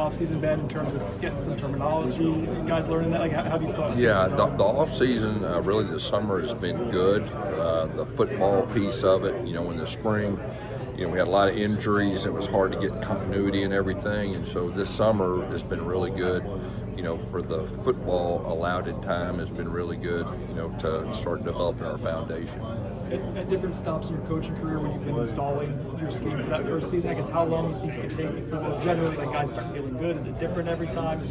offseason been in terms of getting some terminology? You guys learning that? Like, how have you thought? Yeah, the off-season, really the summer has been good. The football piece of it, in the spring, we had a lot of injuries. It was hard to get continuity and everything. And so this summer has been really good. For the football allowed time has been really good, to start developing our foundation. At different stops in your coaching career when you've been installing your scheme for that first season, I guess how long do you think it can take before generally the guys start feeling good? Is it different every time?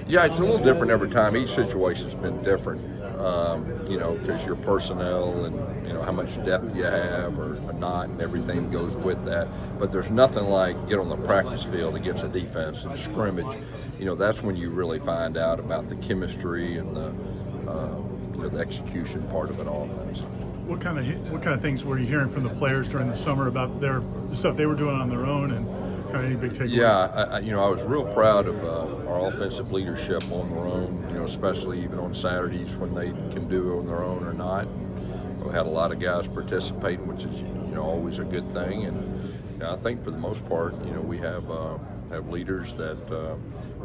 Yeah, it's a little different every time. Each situation's been different, because your personnel and, how much depth you have or not, and everything goes with that. But there's nothing like get on the practice field against a defense and scrimmage. That's when you really find out about the chemistry and the execution part of an offense. What kind of things were you hearing from the players during the summer about the stuff they were doing on their own, and kind of any big takeaways? Yeah, I was real proud of our offensive leadership on their own, especially even on Saturdays when they can do it on their own or not. We had a lot of guys participating, which is always a good thing, and I think for the most part, we have leaders that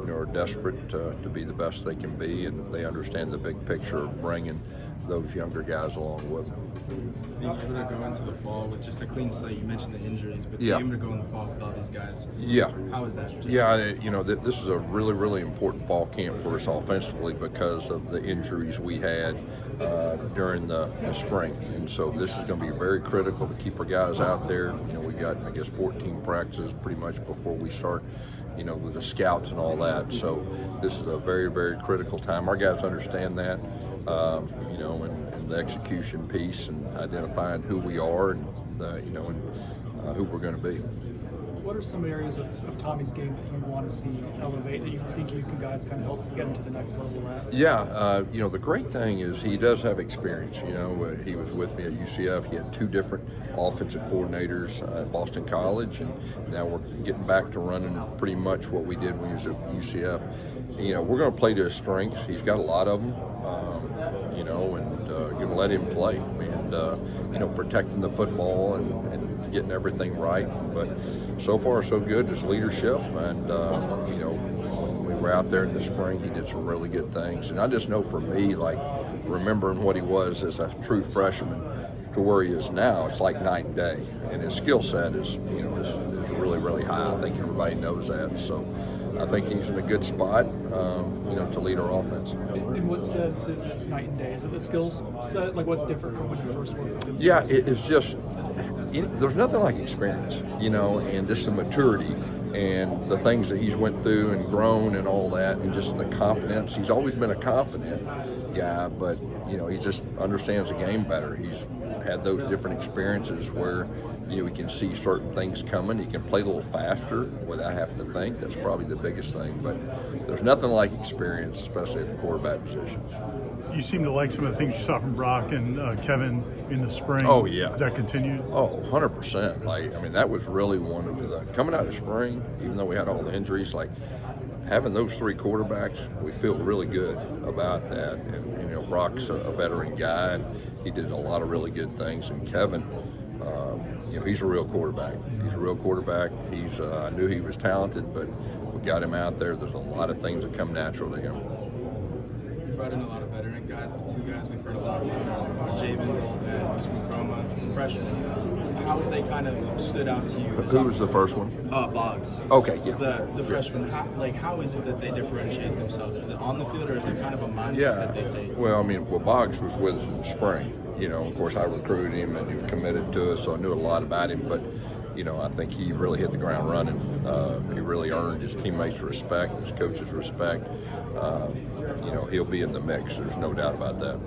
are desperate to be the best they can be, and they understand the big picture of bringing those younger guys along with them. Being able to go into the fall with just a clean slate, you mentioned the injuries, but Yeah. being able to go in the fall with all these guys, Yeah. how is that? This is a really, really important fall camp for us offensively because of the injuries we had during the spring. And so this is going to be very critical to keep our guys out there. We got, 14 practices pretty much before we start, with the scouts and all that. So this is a very, very critical time. Our guys understand that, and the execution piece and identifying who we are and, who we're going to be. What are some areas of Tommy's game that you want to see elevate, that you think you guys kind of help get into the next level at? Yeah, the great thing is he does have experience. He was with me at UCF. He had 2 different offensive coordinators at Boston College, and now we're getting back to running pretty much what we did when he was at UCF. We're going to play to his strengths. He's got a lot of them, and going to let him play and, protecting the football and getting everything right. But so far, so good. His leadership, and, when we were out there in the spring, he did some really good things. And I just know for me, like, remembering what he was as a true freshman to where he is now, it's like night and day. And his skill set is really, really high. I think everybody knows that. So I think he's in a good spot, to lead our offense. In what sense is it night and day? Is it the skills set? Like, what's different from when you first worked with him? Yeah, it's just, there's nothing like experience, and just the maturity and the things that he's went through and grown and all that, and just the confidence. He's always been a confident guy, but, he just understands the game better. He's had those different experiences where, he can see certain things coming. He can play a little faster without having to think. That's probably the biggest thing. But there's nothing like experience, especially at the quarterback position. You seem to like some of the things you saw from Brock and Kevin in the spring. Oh, yeah. Has that continued? Oh, 100%. That was really one of the, coming out of spring, even though we had all the injuries, having those 3 quarterbacks, we feel really good about that. And, Brock's a veteran guy, and he did a lot of really good things. And Kevin, he's a real quarterback. He's a real quarterback. I knew he was talented, but we got him out there. There's a lot of things that come natural to him. You brought in a lot of veteran guys, but 2 guys we've heard a lot about, Javen, the freshman. How they kind of stood out to you? Who was the first one? Boggs. Okay, yeah. The freshman. How is it that they differentiate themselves? Is it on the field, or is it kind of a mindset that they take? Well, Boggs was with us in the spring. Of course, I recruited him and he was committed to us, so I knew a lot about him. But, I think he really hit the ground running. He really earned his teammates' respect, his coaches' respect. He'll be in the mix. There's no doubt about that.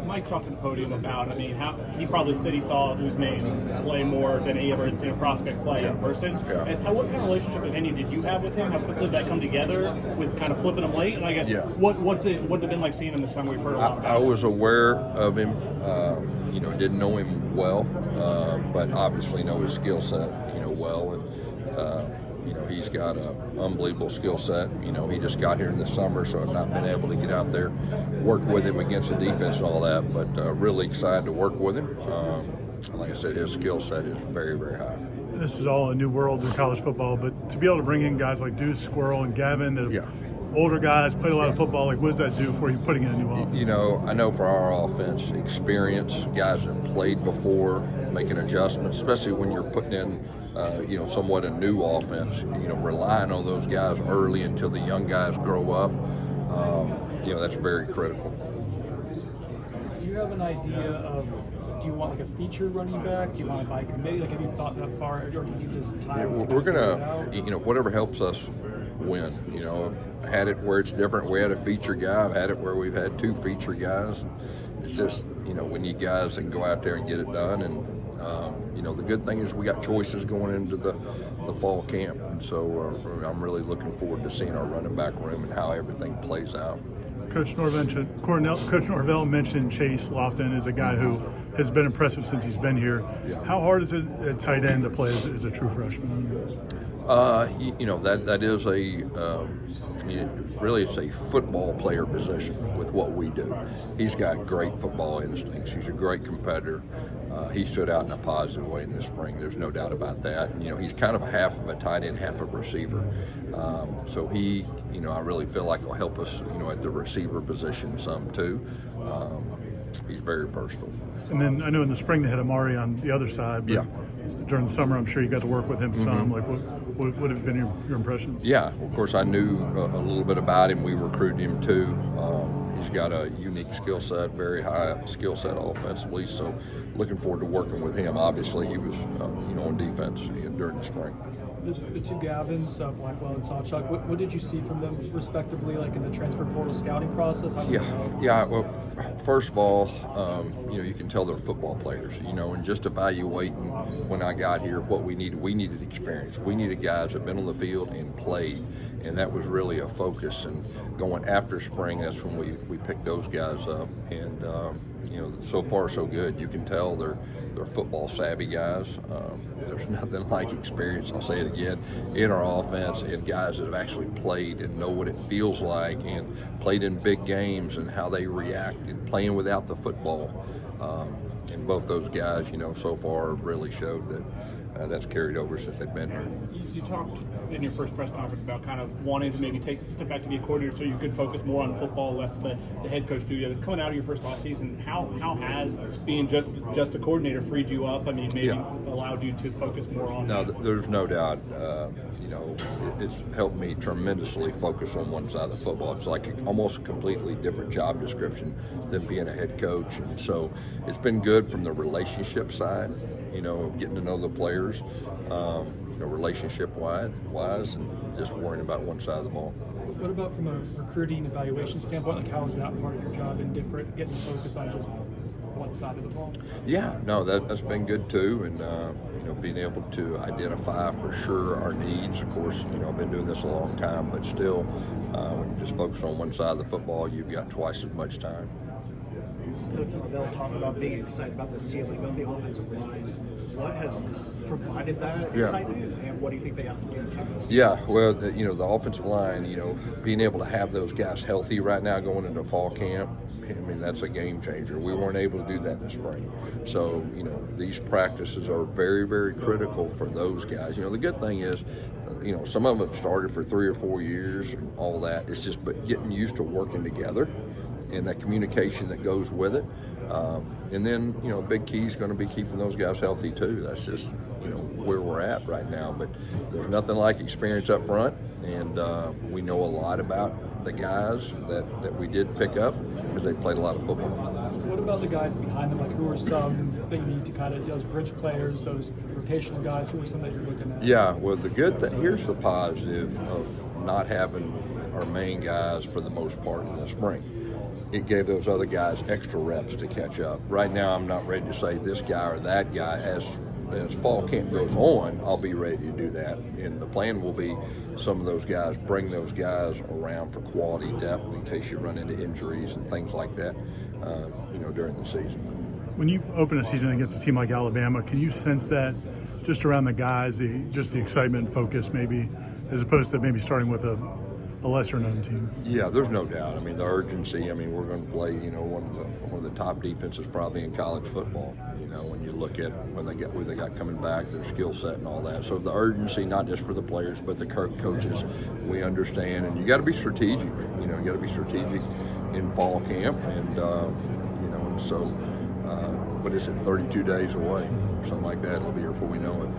Mike talked at the podium about, how he probably said he saw Usman play more than he ever had seen a prospect play in person. Yeah. What kind of relationship, if any, did you have with him? How quickly did that come together with kind of flipping him late? And I guess, what's it been like seeing him this time? We've heard a lot about I was aware of him, didn't know him well, but obviously know his skill set, well. And, he's got an unbelievable skill set. He just got here in the summer, so I've not been able to get out there, work with him against the defense and all that, but really excited to work with him. Like I said, his skill set is very, very high. this is all a new world in college football, but to be able to bring in guys like Deuce, Squirrel, and Gavin, the older guys, played a lot of football, like what does that do for you putting in a new offense? You know, I know for our offense, experience, guys that played before, making adjustments, especially when you're putting in, somewhat a new offense, relying on those guys early until the young guys grow up, that's very critical. Do you have an idea of, do you want like a feature running back? Do you want to buy committee? Like, have you thought that far, or do you need this time? We're gonna, whatever helps us win. Had it where it's different. We had a feature guy. I've had it where we've had 2 feature guys. It's just, we need guys that can go out there and get it done. And the good thing is we got choices going into the fall camp, and so I'm really looking forward to seeing our running back room and how everything plays out. Coach Norvell mentioned Chase Lofton as a guy who has been impressive since he's been here. Yeah. How hard is it at tight end to play as a true freshman? That is really it's a football player position with what we do. He's got great football instincts. He's a great competitor. He stood out in a positive way in the spring. There's no doubt about that. He's kind of half of a tight end, half of a receiver. So he, I really feel like will help us, at the receiver position some too. He's very versatile. And then I know in the spring they had Amari on the other side. But during the summer, I'm sure you got to work with him some. Like, what have been your impressions? Yeah, of course, I knew a little bit about him. We recruited him too. He's got a unique skill set, very high skill set offensively. So, looking forward to working with him. Obviously, he was, on defense during the spring. The 2 Gavins, Blackwell and Sawchuck, what did you see from them respectively, like in the transfer portal scouting process? How did it go? Yeah. Well, first of all, you can tell they're football players, and just evaluating when I got here what we needed experience. We needed guys that have been on the field and played, and that was really a focus. And going after spring, that's when we picked those guys up. And, so far so good. You can tell they're football savvy guys. There's nothing like experience, I'll say it again, in our offense, and guys that have actually played and know what it feels like and played in big games and how they reacted playing without the football. And both those guys, so far really showed that that's carried over since they've been here. You talked in your first press conference about kind of wanting to maybe take a step back to be a coordinator so you could focus more on football, less the head coach duty. Coming out of your first offseason, how has being just a coordinator freed you up? I mean, maybe allowed you to focus more on. No, there's no doubt. It's helped me tremendously focus on one side of the football. It's like almost a completely different job description than being a head coach, and so it's been good from the relationship side. Getting to know the players, relationship-wise, and just worrying about one side of the ball. What about from a recruiting evaluation standpoint? Like, how is that part of your job different, getting to focus on just one side of the ball? Yeah, no, that's been good too, and being able to identify for sure our needs. Of course, I've been doing this a long time, but still, when you just focus on one side of the football, you've got twice as much time. Coach Norvell talked about being excited about the ceiling of the offensive line. What has provided that excitement, and what do you think they have to do to? Yeah, well, the offensive line, being able to have those guys healthy right now going into fall camp, I mean, that's a game changer. We weren't able to do that in the spring. So, these practices are very, very critical for those guys. The good thing is, some of them have started for 3 or 4 years and all that. It's just but getting used to working together and that communication that goes with it. And then, a big key is going to be keeping those guys healthy too. That's just, where we're at right now. But there's nothing like experience up front, and we know a lot about the guys that we did pick up because they played a lot of football. What about the guys behind them? Like, who are some that you need to kind of, those bridge players, those rotational guys, who are some that you're looking at? Yeah, well, the good thing, here's the positive of not having our main guys for the most part in the spring. It gave those other guys extra reps to catch up. Right now, I'm not ready to say this guy or that guy. As fall camp goes on, I'll be ready to do that. And the plan will be some of those guys, bring those guys around for quality depth in case you run into injuries and things like that, during the season. When you open a season against a team like Alabama, can you sense that just around the guys, just the excitement and focus maybe, as opposed to maybe starting with a a lesser known team. Yeah, there's no doubt. I mean, the urgency. I mean, we're going to play, one of the top defenses probably in college football. When you look at who they got coming back, their skill set and all that. So the urgency, not just for the players, but the coaches, we understand. And you got to be strategic. You got to be strategic in fall camp, and and so. What is it? 32 days away, something like that. It'll be here before we know it.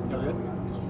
Go ahead.